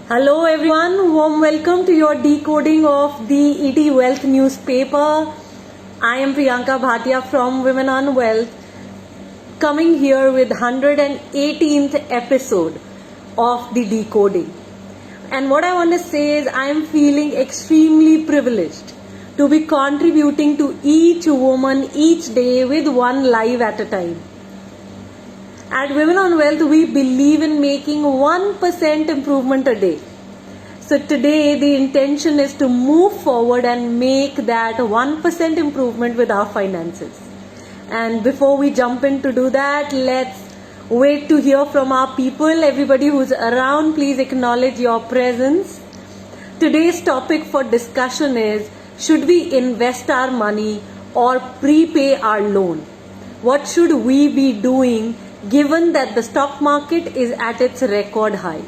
Hello everyone, warm welcome to your decoding of the ET Wealth newspaper. I am Priyanka Bhatia from Women on Wealth, coming here with 118th episode of the decoding. And what I want to say is I am feeling extremely privileged to be contributing to each woman each day with one live at a time. At Women on Wealth, we believe in making 1% improvement a day. So today, the intention is to move forward and make that 1% improvement with our finances. And before we jump in to do that, let's wait to hear from our people. Everybody who's around, please acknowledge your presence. Today's topic for discussion is, should we invest our money or prepay our loan? What should we be doing given that the stock market is at its record high?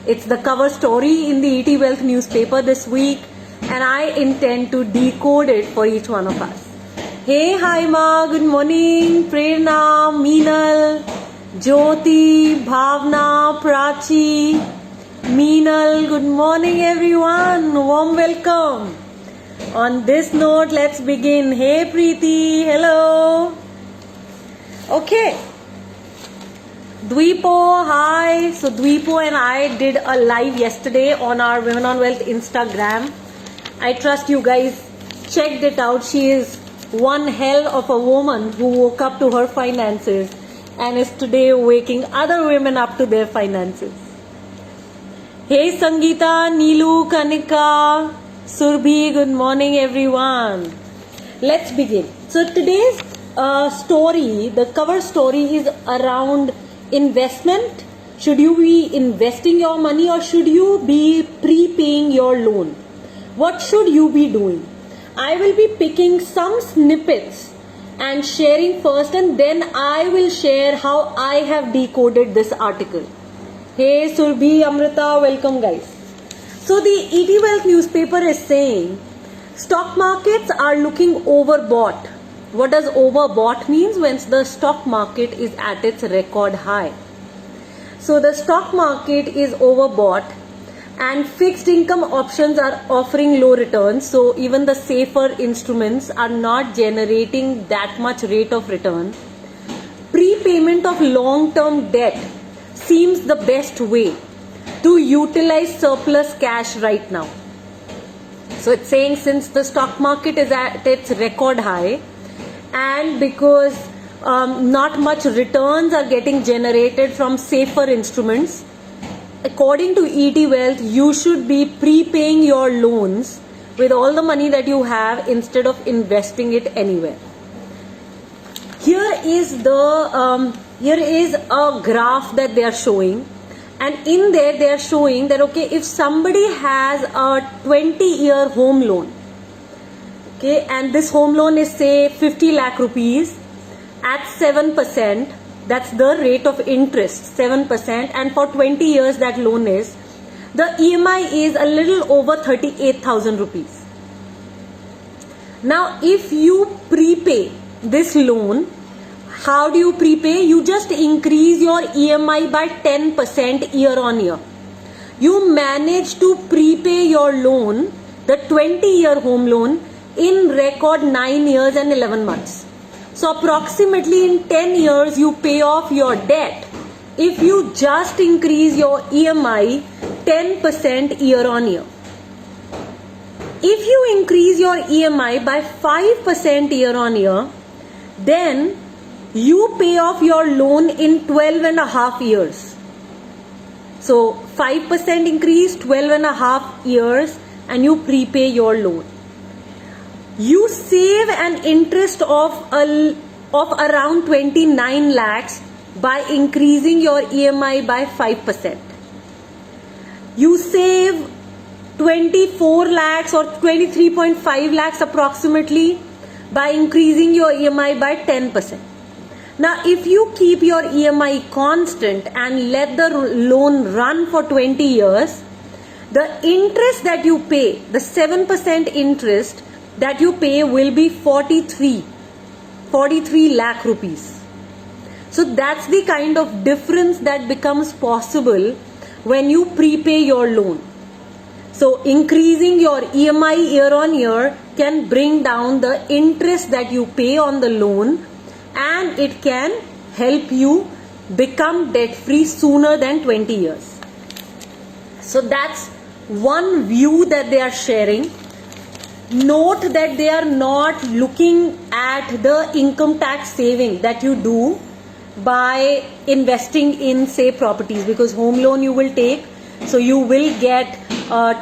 It's the cover story in the ET Wealth newspaper this week, and I intend to decode it for each one of us. Hey, hi Ma, good morning. Prerna, Meenal, Jyoti, Bhavna, Prachi, Meenal, good morning everyone. Warm welcome. On this note, let's begin. Hey Preeti, hello. Okay. Dweepo, hi. So Dweepo and I did a live yesterday on our Women on Wealth Instagram. I trust you guys checked it out. She is one hell of a woman who woke up to her finances and is today waking other women up to their finances. Hey Sangeeta, Neelu, Kanika, Surbhi, good morning everyone. Let's begin. So today's story, the cover story is around investment. Should you be investing your money or should you be prepaying your loan? What should you be doing? I will be picking some snippets and sharing first, and then I will share how I have decoded this article. Hey Surbhi, Amrita, welcome guys. So the ET Wealth newspaper is saying stock markets are looking overbought. What does overbought means? When the stock market is at its record high. So the stock market is overbought and fixed income options are offering low returns. So even the safer instruments are not generating that much rate of return. Prepayment of long-term debt seems the best way to utilize surplus cash right now. So it's saying since the stock market is at its record high, and because not much returns are getting generated from safer instruments, according to ET Wealth, you should be prepaying your loans with all the money that you have instead of investing it anywhere. Here is a graph that they are showing, and in there they are showing that okay, if somebody has a 20-year home loan, okay, and this home loan is say 50 lakh rupees at 7%, that's the rate of interest, 7%, and for 20 years that loan is, the EMI is a little over 38,000 rupees. Now if you prepay this loan, how do you prepay? You just increase your EMI by 10% year on year. You manage to prepay your loan, the 20-year home loan, in record 9 years and 11 months. So approximately in 10 years you pay off your debt if you just increase your EMI 10% year on year. If you increase your EMI by 5% year on year, then you pay off your loan in 12 and a half years. So 5% increase, 12 and a half years, and you prepay your loan. You save an interest of around 29 lakhs by increasing your EMI by 5%. You save 24 lakhs or 23.5 lakhs approximately by increasing your EMI by 10%. Now if you keep your EMI constant and let the loan run for 20 years, the interest that you pay, the 7% interest that you pay will be 43 lakh rupees. So that's the kind of difference that becomes possible when you prepay your loan. So increasing your EMI year on year can bring down the interest that you pay on the loan, and it can help you become debt free sooner than 20 years. So that's one view that they are sharing. Note that they are not looking at the income tax saving that you do by investing in, say, properties, because home loan you will take, so you will get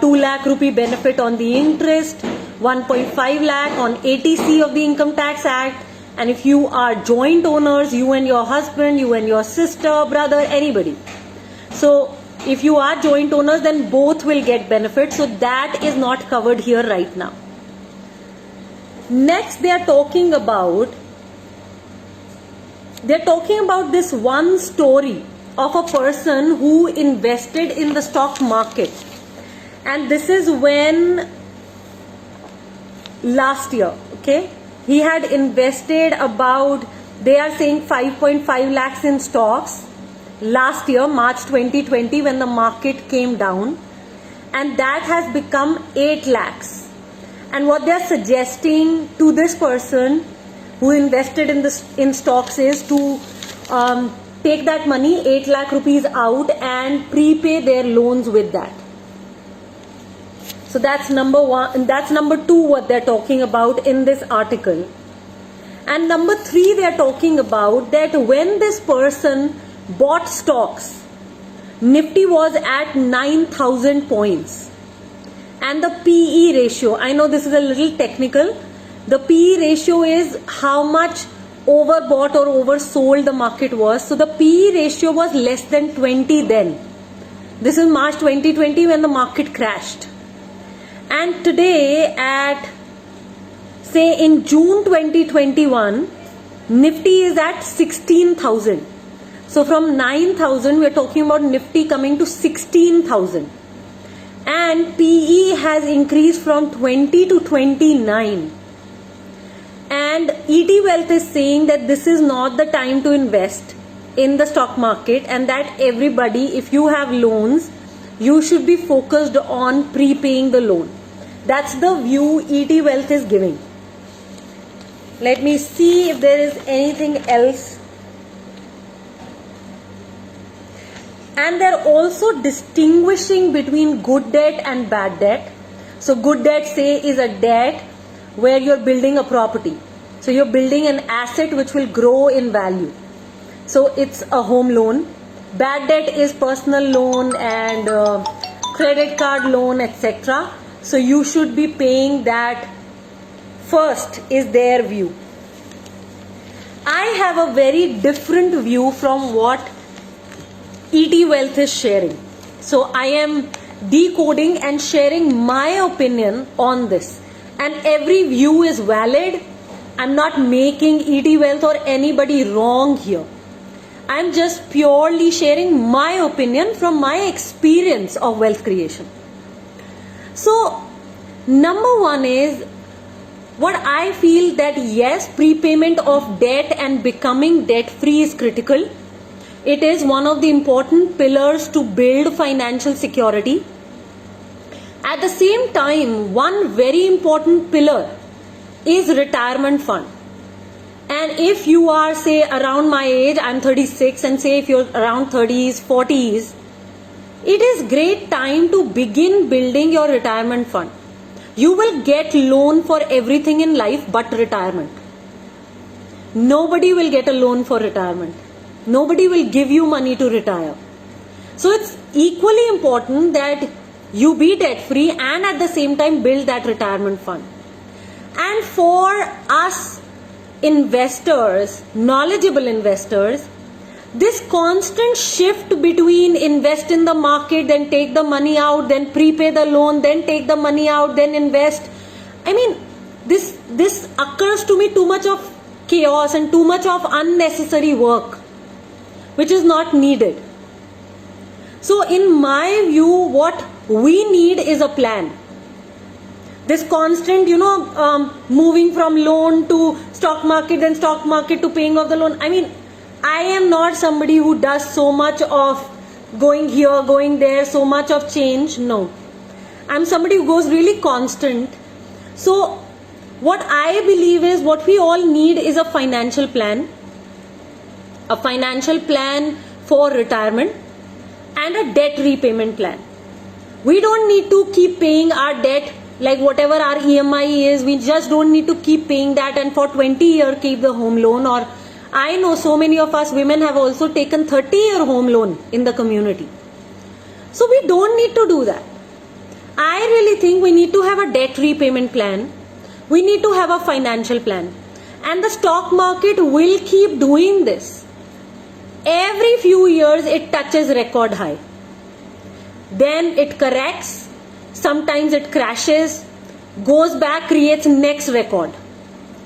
2 lakh rupee benefit on the interest, 1.5 lakh on ATC of the Income Tax Act, and if you are joint owners, you and your husband, you and your sister, brother, anybody. So if you are joint owners, then both will get benefit. So that is not covered here right now. Next, they are talking about this one story of a person who invested in the stock market. And this is when last year, okay, he had invested about, they are saying 5.5 lakhs in stocks last year, March 2020, when the market came down, and that has become 8 lakhs. And what they are suggesting to this person who invested in stocks is to take that money, 8 lakh rupees out, and prepay their loans with that. So that's number one. That's number two, what they're talking about in this article. And number three, they're talking about that when this person bought stocks, Nifty was at 9,000 points. And the PE ratio, I know this is a little technical, the PE ratio is how much overbought or oversold the market was. So the PE ratio was less than 20 then. This is March 2020 when the market crashed. And today at, say, in June 2021, Nifty is at 16,000. So from 9,000, we're talking about Nifty coming to 16,000. And PE has increased from 20 to 29. And ET Wealth is saying that this is not the time to invest in the stock market, and that everybody, if you have loans, you should be focused on prepaying the loan. That's the view ET Wealth is giving. Let me see if there is anything else. And they're also distinguishing between good debt and bad debt. So good debt, say, is a debt where you're building a property. So you're building an asset which will grow in value. So it's a home loan. Bad debt is personal loan and credit card loan, etc. So you should be paying that first, is their view. I have a very different view from what ET Wealth is sharing. So I am decoding and sharing my opinion on this. And every view is valid. I'm not making ET Wealth or anybody wrong here. I'm just purely sharing my opinion from my experience of wealth creation. So, number one is, what I feel that yes, prepayment of debt and becoming debt free is critical. It is one of the important pillars to build financial security. At the same time, one very important pillar is retirement fund. And if you are, say, around my age, I'm 36, and say if you're around 30s, 40s, it is great time to begin building your retirement fund. You will get loan for everything in life but retirement. Nobody will get a loan for retirement. Nobody will give you money to retire. So it's equally important that you be debt free and at the same time build that retirement fund. And for us investors, knowledgeable investors, this constant shift between invest in the market, then take the money out, then prepay the loan, then take the money out, then invest. I mean, this occurs to me too much of chaos and too much of unnecessary work, which is not needed. So in my view, what we need is a plan. This constant, moving from loan to stock market, then stock market to paying off the loan. I mean, I am not somebody who does so much of going here, going there, so much of change. No. I'm somebody who goes really constant. So what I believe is what we all need is a financial plan for retirement and a debt repayment plan. We don't need to keep paying our debt, like whatever our EMI is, we just don't need to keep paying that and for 20 years keep the home loan. Or I know so many of us women have also taken 30-year home loan in the community. So we don't need to do that. I really think we need to have a debt repayment plan. We need to have a financial plan. And the stock market will keep doing this. Every few years it touches record high. Then it corrects. Sometimes it crashes, goes back, creates next record.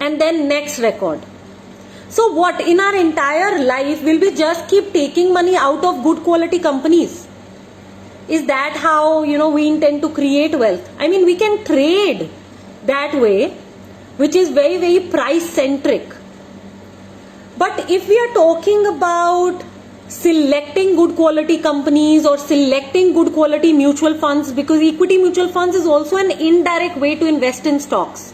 And then next record. So what in our entire life will we just keep taking money out of good quality companies? Is that how, we intend to create wealth? I mean, we can trade that way, which is very, very price centric. But if we are talking about selecting good quality companies or selecting good quality mutual funds, because equity mutual funds is also an indirect way to invest in stocks.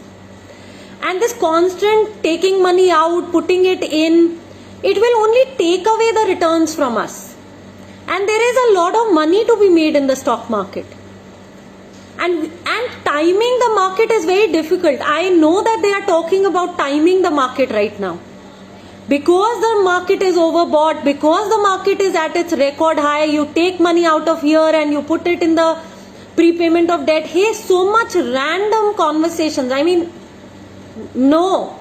And this constant taking money out, putting it in, it will only take away the returns from us. And there is a lot of money to be made in the stock market. And timing the market is very difficult. I know that they are talking about timing the market right now. Because the market is overbought, because the market is at its record high, you take money out of here and you put it in the prepayment of debt. Hey, so much random conversations. I mean, no.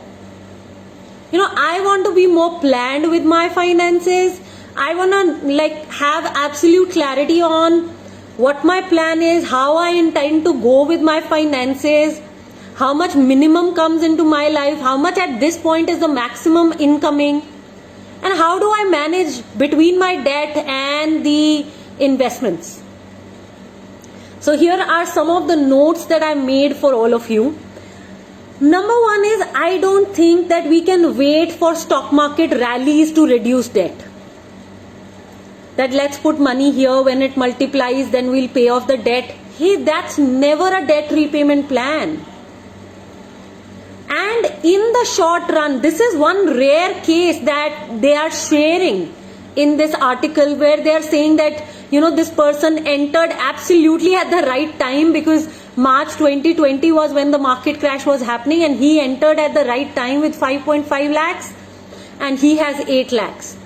I want to be more planned with my finances. I want to have absolute clarity on what my plan is, how I intend to go with my finances, how much minimum comes into my life, how much at this point is the maximum incoming, and how do I manage between my debt and the investments. So here are some of the notes that I made for all of you. Number one is, I don't think that we can wait for stock market rallies to reduce debt. That let's put money here, when it multiplies then we'll pay off the debt. Hey, that's never a debt repayment plan. And in the short run, this is one rare case that they are sharing in this article, where they are saying that this person entered absolutely at the right time, because March 2020 was when the market crash was happening, and he entered at the right time with 5.5 lakhs and he has 8 lakhs.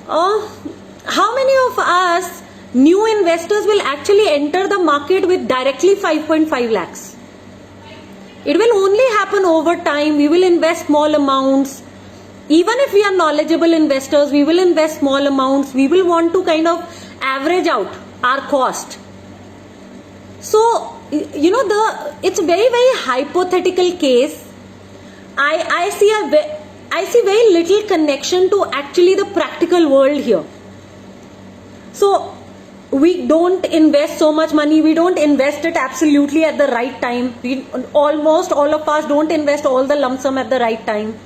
How many of us new investors will actually enter the market with directly 5.5 lakhs? It will only happen over time. We will invest small amounts. Even if we are knowledgeable investors, we will invest small amounts. We will want to kind of average out our cost. So, it's a very, very hypothetical case. I see very little connection to actually the practical world here. So we don't invest so much money, we don't invest it absolutely at the right time. Almost all of us don't invest all the lump sum at the right time.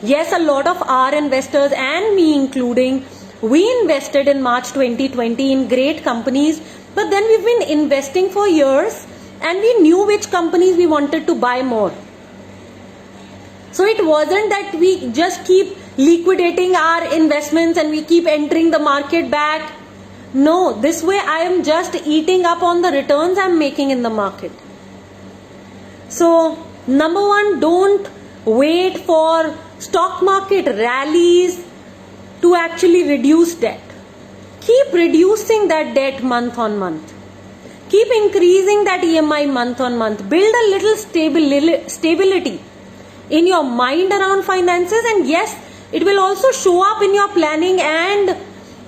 Yes, a lot of our investors, and me including, we invested in March 2020 in great companies, but then we've been investing for years and we knew which companies we wanted to buy more. So it wasn't that we just keep liquidating our investments and we keep entering the market back. No, this way I am just eating up on the returns I'm making in the market. So, number one, don't wait for stock market rallies to actually reduce debt. Keep reducing that debt month on month. Keep increasing that EMI month on month. Build a little stability in your mind around finances, and yes, it will also show up in your planning and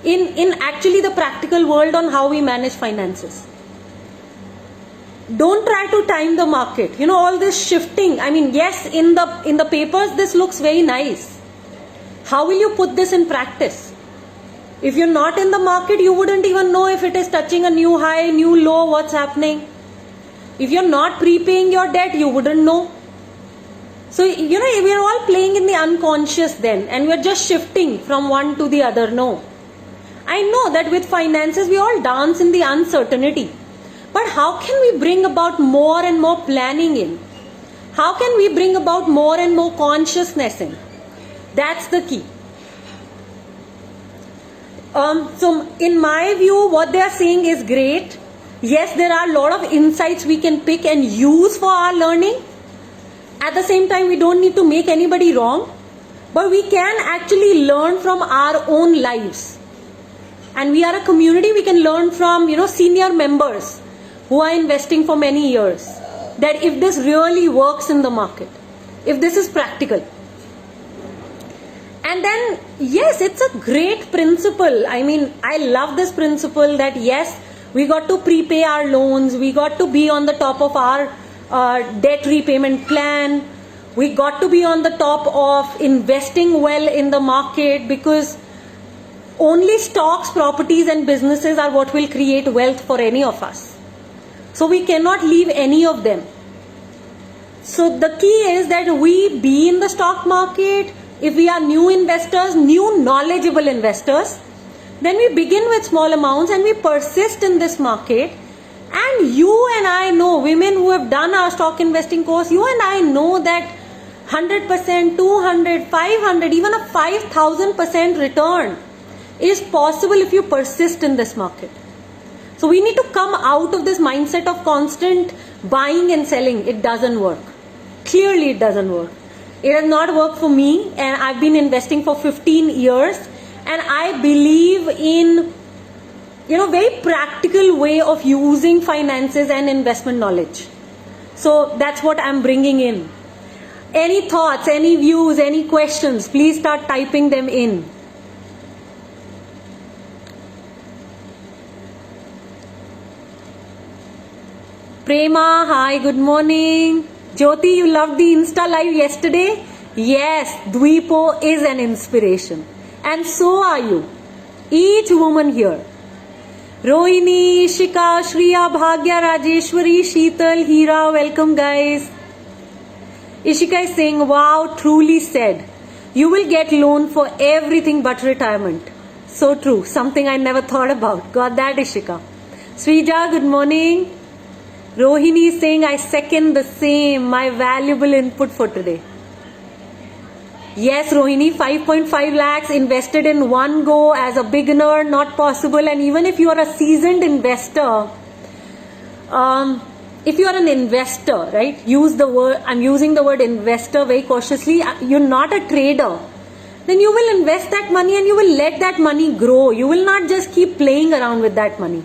in actually the practical world on how we manage finances. Don't try to time the market. All this shifting. I mean, yes, in the papers this looks very nice. How will you put this in practice? If you're not in the market, you wouldn't even know if it is touching a new high, new low, what's happening. If you're not prepaying your debt, you wouldn't know. So, we're all playing in the unconscious then, and we're just shifting from one to the other. No. I know that with finances we all dance in the uncertainty. But how can we bring about more and more planning in? How can we bring about more and more consciousness in? That's the key. So in my view, what they are saying is great. Yes, there are a lot of insights we can pick and use for our learning. At the same time, we don't need to make anybody wrong, but we can actually learn from our own lives. And we are a community, we can learn from, senior members who are investing for many years, that if this really works in the market, if this is practical. And then, yes, it's a great principle. I mean, I love this principle that yes, we got to prepay our loans, we got to be on the top of our debt repayment plan, we got to be on the top of investing well in the market, because only stocks, properties and businesses are what will create wealth for any of us. So we cannot leave any of them. So the key is that we be in the stock market. If we are new investors, new knowledgeable investors, then we begin with small amounts and we persist in this market. And you and I know, women who have done our stock investing course, you and I know that 100%, 200, 500, even a 5,000% return is possible if you persist in this market. So we need to come out of this mindset of constant buying and selling. It doesn't work. Clearly it doesn't work. It has not worked for me, and I've been investing for 15 years, and I believe in very practical way of using finances and investment knowledge. So that's what I'm bringing in. Any thoughts, any views, any questions, please start typing them in. Prema, hi, good morning. Jyoti, you loved the Insta live yesterday? Yes, Dwipo is an inspiration. And so are you. Each woman here. Rohini, Ishika, Shriya, Bhagya, Rajeshwari, Sheetal, Hira, welcome guys. Ishika is saying, wow, truly said. You will get loan for everything but retirement. So true. Something I never thought about. Got that, Ishika. Srija, good morning. Rohini is saying, I second the same. My valuable input for today. Yes, Rohini, 5.5 lakhs invested in one go as a beginner, not possible. And even if you are a seasoned investor, if you are an investor, right, I'm using the word investor very cautiously, you're not a trader, then you will invest that money and you will let that money grow. You will not just keep playing around with that money.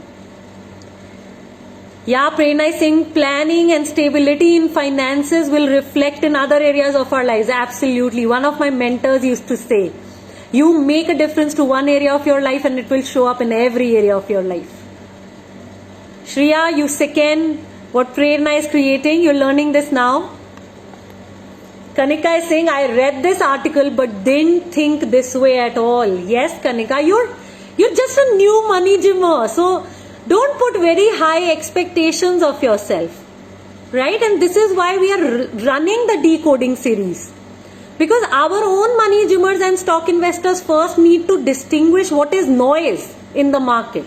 Yeah, Prerna is saying planning and stability in finances will reflect in other areas of our lives. Absolutely. One of my mentors used to say, you make a difference to one area of your life and it will show up in every area of your life. Shriya, you second what Prerna is creating. You're learning this now. Kanika is saying, I read this article but didn't think this way at all. Yes, Kanika, you're just a new money gymmer. So don't put very high expectations of yourself, right? And this is why we are running the decoding series, because our own money gymmers and stock investors first need to distinguish what is noise in the market.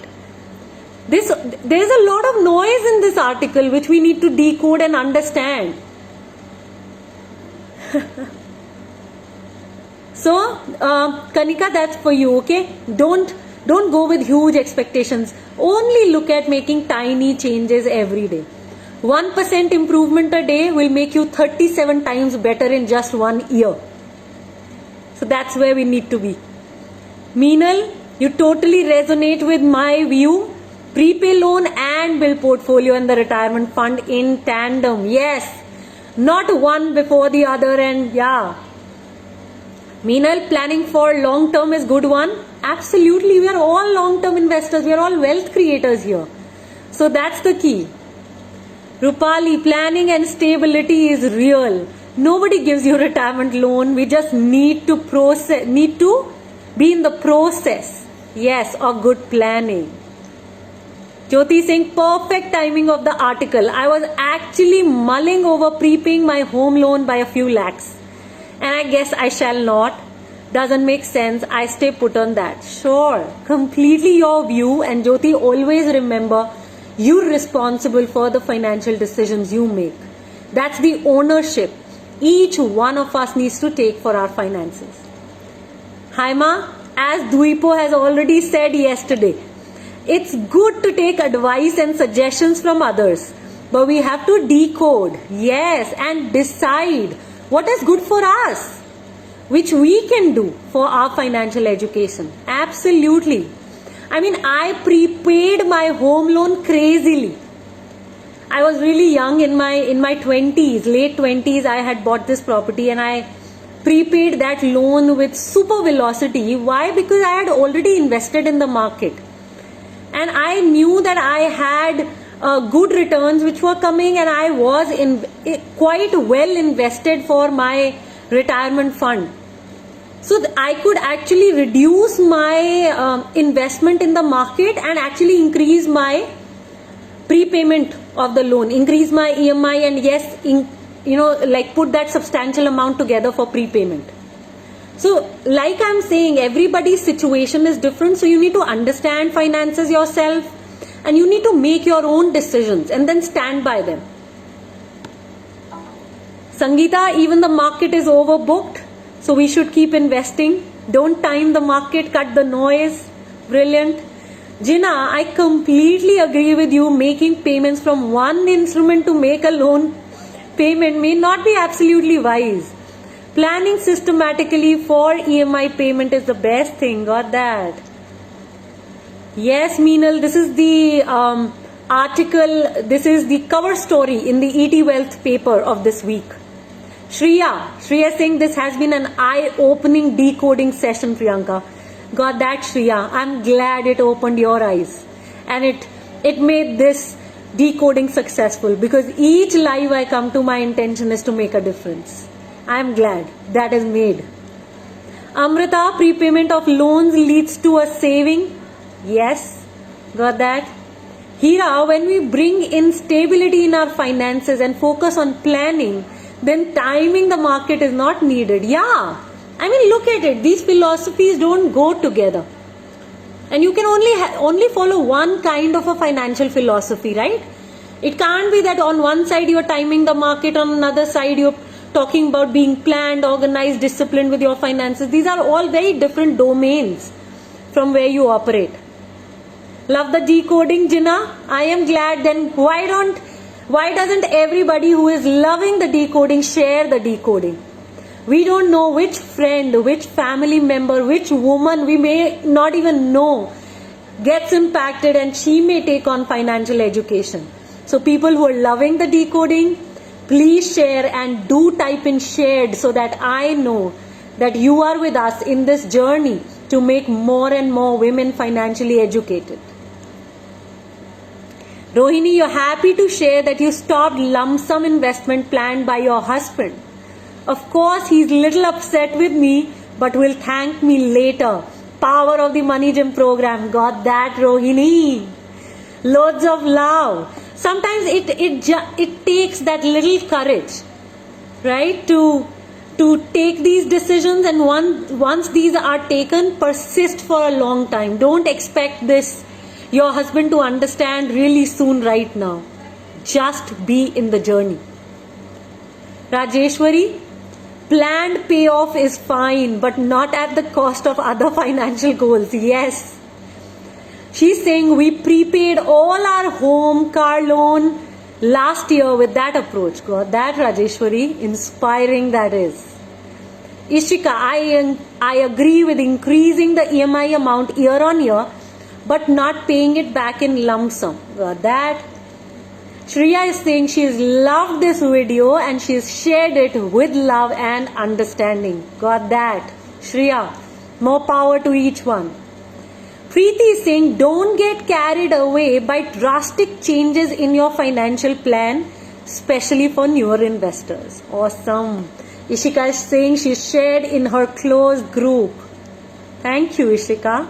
There's a lot of noise in this article which we need to decode and understand. So Kanika, that's for you, okay? Don't go with huge expectations. Only look at making tiny changes every day. 1% improvement a day will make you 37 times better in just 1 year. So that's where we need to be. Meenal, you totally resonate with my view. Prepay loan and build portfolio and the retirement fund in tandem. Yes, not one before the other. And yeah, Meenal, planning for long term is good one. Absolutely, we are all long-term investors. We are all wealth creators here. So that's the key. Rupali, planning and stability is real. Nobody gives you retirement loan. We just need to be in the process, yes, of good planning. Jyoti saying, perfect timing of the article. I was actually mulling over prepaying my home loan by a few lakhs. And I guess I shall not. doesn't make sense, I stay put on that. Sure, completely your view, and Jyoti, always remember, you're responsible for the financial decisions you make. That's the ownership each one of us needs to take for our finances. Haima, as Dwipo has already said yesterday, it's good to take advice and suggestions from others, but we have to decode, yes, and decide what is good for us, which we can do for our financial education. Absolutely. I mean, I prepaid my home loan crazily. I was really young, in my 20s, late 20s, I had bought this property and I prepaid that loan with super velocity. Why? Because I had already invested in the market. And I knew that I had good returns which were coming, and I was quite well invested for my retirement fund. So I could actually reduce my investment in the market and actually increase my prepayment of the loan, increase my EMI, and yes, put that substantial amount together for prepayment. So like I'm saying, everybody's situation is different, so you need to understand finances yourself and you need to make your own decisions and then stand by them. Sangeeta, even the market is overbooked, so we should keep investing. Don't time the market, cut the noise. Brilliant. Jina, I completely agree with you. Making payments from one instrument to make a loan payment may not be absolutely wise. Planning systematically for EMI payment is the best thing. Got that? Yes, Meenal, this is the article, this is the cover story in the ET Wealth paper of this week. Shreya saying this has been an eye-opening decoding session, Priyanka. Got that, Shreya? I'm glad it opened your eyes and it made this decoding successful, because each live I come to, my intention is to make a difference. I'm glad that is made. Amrita, prepayment of loans leads to a saving. Yes, got that. Hira, when we bring in stability in our finances and focus on planning, then timing the market is not needed. Yeah, I mean, look at it. These philosophies don't go together. And you can only follow one kind of a financial philosophy, right? It can't be that on one side you're timing the market, on another side you're talking about being planned, organized, disciplined with your finances. These are all very different domains from where you operate. Love the decoding, Jina. I am glad. Then why doesn't everybody who is loving the decoding share the decoding? We don't know which friend, which family member, which woman we may not even know gets impacted, and she may take on financial education. So people who are loving the decoding, please share and do type in shared, so that I know that you are with us in this journey to make more and more women financially educated. Rohini, you're happy to share that you stopped lump sum investment planned by your husband. Of course, he's little upset with me, but will thank me later. Power of the Money Gym program. Got that, Rohini? Loads of love. Sometimes it takes that little courage, right, to take these decisions, and once these are taken, persist for a long time. Don't expect your husband to understand really soon right now. Just be in the journey. Rajeshwari, planned payoff is fine, but not at the cost of other financial goals. Yes. She's saying we prepaid all our home, car loan last year with that approach. Got that, Rajeshwari? Inspiring that is. Ishika, I agree with increasing the EMI amount year on year, but not paying it back in lump sum. Got that? Shreya is saying she's loved this video and she's shared it with love and understanding. Got that? Shreya, more power to each one. Preeti is saying don't get carried away by drastic changes in your financial plan, especially for newer investors. Awesome. Ishika is saying she shared in her close group. Thank you, Ishika.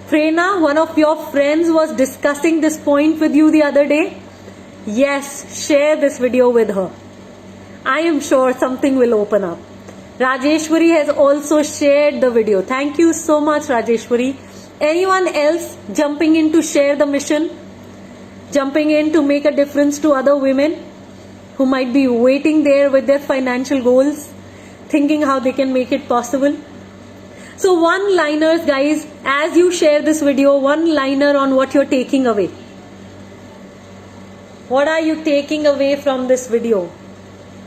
Prerna, one of your friends was discussing this point with you the other day. Yes, share this video with her. I am sure something will open up. Rajeshwari has also shared the video. Thank you so much, Rajeshwari. Anyone else jumping in to share the mission? Jumping in to make a difference to other women who might be waiting there with their financial goals, thinking how they can make it possible? So one-liners, guys, as you share this video, one-liner on what you're taking away. What are you taking away from this video?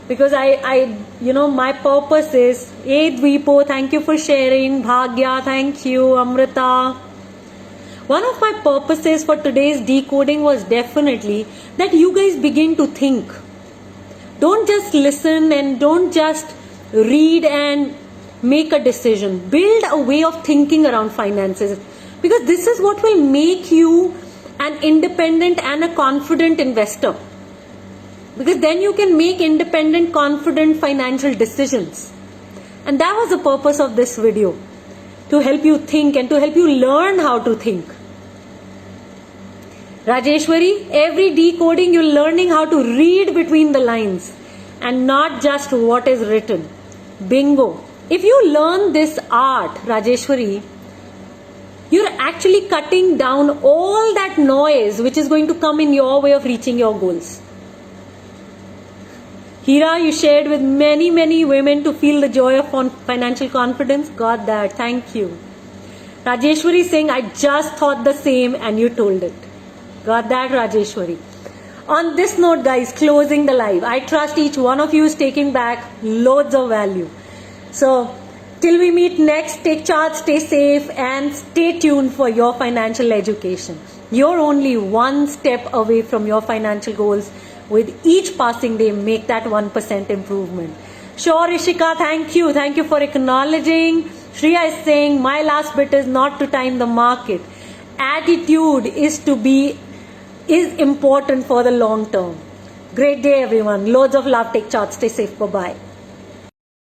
Because my purpose is, Dvipo, thank you for sharing. Bhagya, thank you. Amrita. One of my purposes for today's decoding was definitely that you guys begin to think. Don't just listen and don't just read and make a decision. Build a way of thinking around finances, because this is what will make you an independent and a confident investor. Because then you can make independent, confident financial decisions. And that was the purpose of this video, to help you think and to help you learn how to think. Rajeshwari, every decoding you're learning how to read between the lines and not just what is written. Bingo. If you learn this art, Rajeshwari, you're actually cutting down all that noise which is going to come in your way of reaching your goals. Hira, you shared with many, many women to feel the joy of financial confidence. Got that. Thank you. Rajeshwari saying, I just thought the same and you told it. Got that, Rajeshwari. On this note, guys, closing the live. I trust each one of you is taking back loads of value. So, till we meet next, take charge, stay safe, and stay tuned for your financial education. You're only one step away from your financial goals. With each passing day, make that 1% improvement. Sure, Ishika, thank you. Thank you for acknowledging. Shreya is saying, my last bit is not to time the market. Attitude is important for the long term. Great day, everyone. Loads of love. Take charge. Stay safe. Bye-bye.